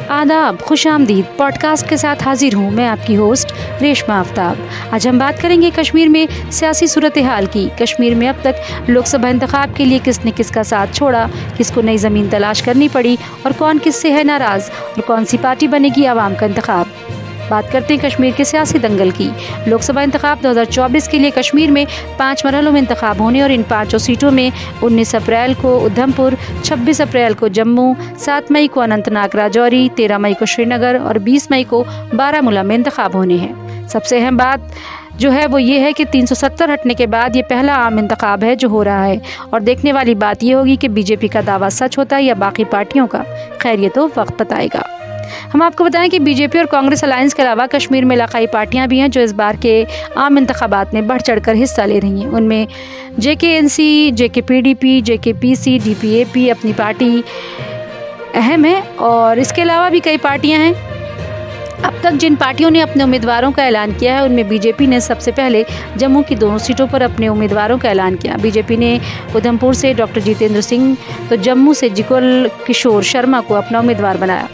आदाब, खुशामदीद। पॉडकास्ट के साथ हाजिर हूँ मैं आपकी होस्ट रेशमा आफ्ताब। आज हम बात करेंगे कश्मीर में सियासी सूरत हाल की। कश्मीर में अब तक लोकसभा इंतखाब के लिए किसने किसका साथ छोड़ा, किसको नई ज़मीन तलाश करनी पड़ी और कौन किससे है नाराज़ और कौन सी पार्टी बनेगी आवाम का इंतखाब। बात करते हैं कश्मीर के सियासी दंगल की। लोकसभा इंतखाब 2024 के लिए कश्मीर में 5 मरहलों में इंतखाब होने और इन 5 सीटों में 19 अप्रैल को उधमपुर, 26 अप्रैल को जम्मू, 7 मई को अनंतनाग राजौरी, 13 मई को श्रीनगर और 20 मई को बारामूला में इंतखाब होने हैं। सबसे अहम बात जो है वो ये है कि 370 हटने के बाद ये पहला आम इंतखाब है जो हो रहा है और देखने वाली बात ये होगी कि बीजेपी का दावा सच होता है या बाकी पार्टियों का। खैर ये तो वक्त बताएगा। हम आपको बताएं कि बीजेपी और कांग्रेस अलायंस के अलावा कश्मीर में इलाकाई पार्टियां भी हैं जो इस बार के आम इंतखाबात में बढ़ चढ़कर हिस्सा ले रही हैं। उनमें JKNC, JKPDP, JKPC, DPAP अपनी पार्टी अहम है और इसके अलावा भी कई पार्टियां हैं। अब तक जिन पार्टियों ने अपने उम्मीदवारों का ऐलान किया है उनमें बीजेपी ने सबसे पहले जम्मू की 2 सीटों पर अपने उम्मीदवारों का ऐलान किया। बीजेपी ने उधमपुर से डॉक्टर जितेंद्र सिंह तो जम्मू से जिकुल किशोर शर्मा को अपना उम्मीदवार बनाया।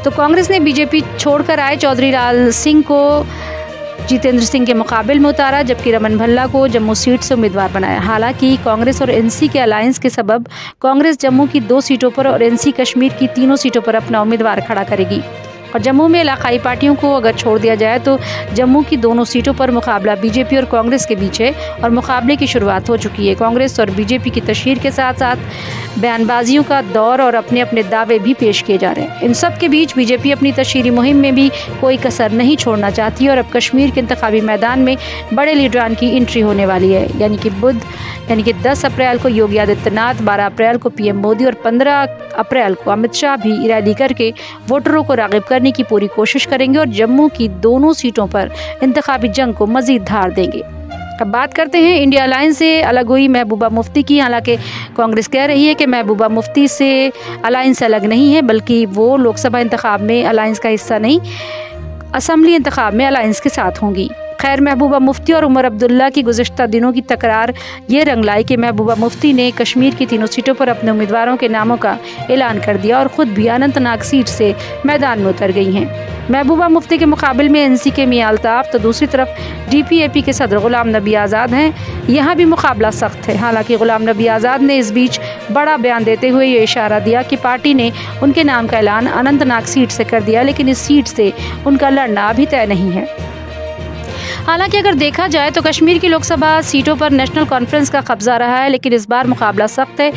तो कांग्रेस ने बीजेपी छोड़कर आए चौधरी लाल सिंह को जितेंद्र सिंह के मुकाबले में उतारा, जबकि रमन भल्ला को जम्मू सीट से उम्मीदवार बनाया। हालांकि कांग्रेस और NC के अलायंस के सबब कांग्रेस जम्मू की 2 सीटों पर और NC कश्मीर की 3 सीटों पर अपना उम्मीदवार खड़ा करेगी। और जम्मू में इलाकाई पार्टियों को अगर छोड़ दिया जाए तो जम्मू की 2 सीटों पर मुकाबला बीजेपी और कांग्रेस के बीच है और मुकाबले की शुरुआत हो चुकी है। कांग्रेस और बीजेपी की तशहीर के साथ साथ बयानबाजियों का दौर और अपने अपने दावे भी पेश किए जा रहे हैं। इन सब के बीच बीजेपी अपनी तशहीरी मुहिम में भी कोई कसर नहीं छोड़ना चाहती और अब कश्मीर के इंतखाबी मैदान में बड़े लीडरान की एंट्री होने वाली है। यानी कि 10 अप्रैल को योगी आदित्यनाथ, 12 अप्रैल को PM मोदी और 15 अप्रैल को अमित शाह भी रैली करके वोटरों को राग़िब करने की पूरी कोशिश करेंगे और जम्मू की 2 सीटों पर इंतखाबी जंग को मजीद धार देंगे। अब बात करते हैं इंडिया अलायंस से अलग हुई महबूबा मुफ्ती की। हालांकि कांग्रेस कह रही है कि महबूबा मुफ्ती से अलायंस अलग नहीं है, बल्कि वो लोकसभा इंतखाब में अलायंस का हिस्सा नहीं, असम्बली इंतखाब में अलायंस के साथ होंगी। खैर, महबूबा मुफ्ती और उमर अब्दुल्ला की गुज़िश्ता दिनों की तकरार ये रंग लाई कि महबूबा मुफ्ती ने कश्मीर की 3 सीटों पर अपने उम्मीदवारों के नामों का ऐलान कर दिया और ख़ुद भी अनंतनाग सीट से मैदान में उतर गई हैं। महबूबा मुफ्ती के मुकाबले में NC के मियां अल्ताफ़ तो दूसरी तरफ DPAP के सदर ग़ुलाम नबी आज़ाद हैं। यहाँ भी मुकाबला सख्त है। हालांकि ग़ुलाम नबी आज़ाद ने इस बीच बड़ा बयान देते हुए ये इशारा दिया कि पार्टी ने उनके नाम का ऐलान अनंतनाग सीट से कर दिया, लेकिन इस सीट से उनका लड़ना अभी तय नहीं है। हालांकि अगर देखा जाए तो कश्मीर की लोकसभा सीटों पर नेशनल कॉन्फ्रेंस का कब्जा रहा है, लेकिन इस बार मुकाबला सख्त है।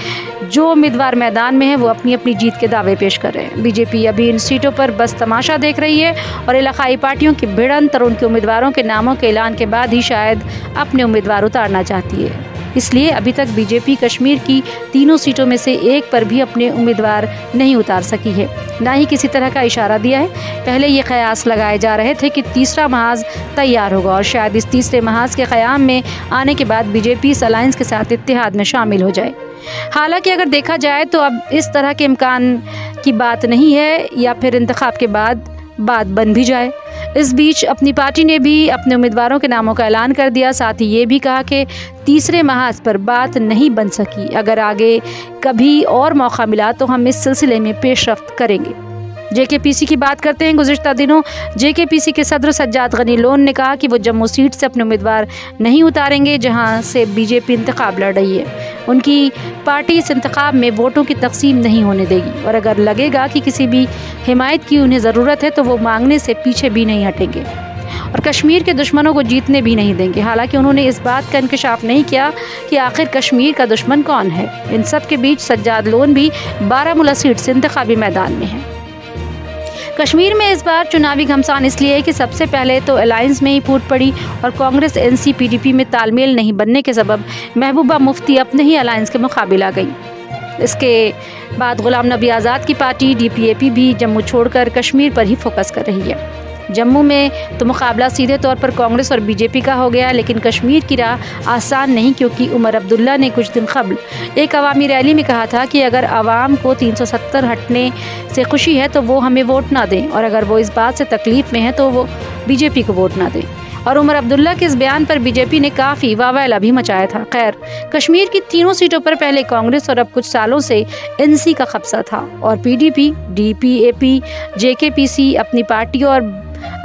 जो उम्मीदवार मैदान में है वो अपनी अपनी जीत के दावे पेश कर रहे हैं। बीजेपी अभी इन सीटों पर बस तमाशा देख रही है और इलाकाई पार्टियों की भिड़ंत और उनके उम्मीदवारों के नामों के ऐलान के बाद ही शायद अपने उम्मीदवार उतारना चाहती है। इसलिए अभी तक बीजेपी कश्मीर की 3 सीटों में से एक पर भी अपने उम्मीदवार नहीं उतार सकी है, ना ही किसी तरह का इशारा दिया है। पहले ये कयास लगाए जा रहे थे कि तीसरा महाज तैयार होगा और शायद इस तीसरे महाज के क़याम में आने के बाद बीजेपी इस अलायंस के साथ इत्तेहाद में शामिल हो जाए। हालांकि अगर देखा जाए तो अब इस तरह के इम्कान की बात नहीं है या फिर इंतखाब के बाद बात बन भी जाए। इस बीच अपनी पार्टी ने भी अपने उम्मीदवारों के नामों का ऐलान कर दिया। साथ ही ये भी कहा कि तीसरे महाज पर बात नहीं बन सकी, अगर आगे कभी और मौका मिला तो हम इस सिलसिले में पेशरफ्त करेंगे। JKPC की बात करते हैं। गुज़िश्ता दिनों JKPC के सदर सज्जाद गनी लोन ने कहा कि वो जम्मू सीट से अपने उम्मीदवार नहीं उतारेंगे जहां से बीजेपी इंतखाब लड़ रही है। उनकी पार्टी इस इंतखाब में वोटों की तकसीम नहीं होने देगी और अगर लगेगा कि किसी भी हिमायत की उन्हें ज़रूरत है तो वो मांगने से पीछे भी नहीं हटेंगे और कश्मीर के दुश्मनों को जीतने भी नहीं देंगे। हालांकि उन्होंने इस बात का इंकशाफ नहीं किया कि आखिर कश्मीर का दुश्मन कौन है। इन सब के बीच सज्जाद लोन भी बारामूला सीट से इंतखाबी मैदान में है। कश्मीर में इस बार चुनावी घमसान इसलिए है कि सबसे पहले तो अलायंस में ही फूट पड़ी और कांग्रेस NC PDP में तालमेल नहीं बनने के सबब महबूबा मुफ्ती अपने ही अलायंस के मुकाबले आ गई। इसके बाद ग़ुलाम नबी आज़ाद की पार्टी DPAP भी जम्मू छोड़कर कश्मीर पर ही फोकस कर रही है। जम्मू में तो मुकाबला सीधे तौर पर कांग्रेस और बीजेपी का हो गया, लेकिन कश्मीर की राह आसान नहीं, क्योंकि उमर अब्दुल्ला ने कुछ दिन कबल एक अवामी रैली में कहा था कि अगर आवाम को 370 हटने से खुशी है तो वो हमें वोट ना दें, और अगर वो इस बात से तकलीफ़ में है तो वो बीजेपी को वोट ना दें। और उमर अब्दुल्ला के इस बयान पर बीजेपी ने काफ़ी वावैला भी मचाया था। खैर, कश्मीर की तीनों सीटों पर पहले कांग्रेस और अब कुछ सालों से एनसी का कब्जा था और पीडीपी, डीपीएपी, जेकेपीसी अपनी पार्टी और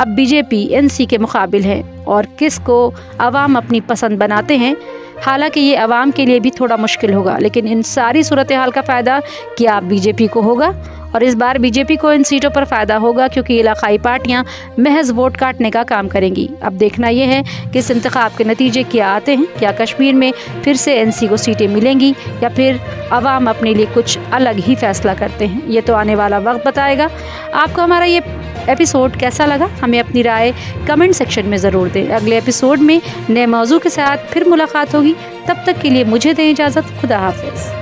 अब बीजेपी एनसी के मुकाबिल है और किसको अवाम अपनी पसंद बनाते हैं। हालांकि ये अवाम के लिए भी थोड़ा मुश्किल होगा, लेकिन इन सारी सूरत हाल का फ़ायदा क्या बीजेपी को होगा? और इस बार बीजेपी को इन सीटों पर फ़ायदा होगा क्योंकि इलाकाई पार्टियां महज वोट काटने का काम करेंगी। अब देखना यह है कि इस इंतखाब के नतीजे क्या आते हैं। क्या कश्मीर में फिर से एनसी को सीटें मिलेंगी या फिर अवाम अपने लिए कुछ अलग ही फैसला करते हैं? ये तो आने वाला वक्त बताएगा। आपको हमारा ये एपिसोड कैसा लगा? हमें अपनी राय कमेंट सेक्शन में ज़रूर दें। अगले एपिसोड में नए मौजू के साथ फिर मुलाकात होगी। तब तक के लिए मुझे दें इजाज़त। खुदा हाफिज़।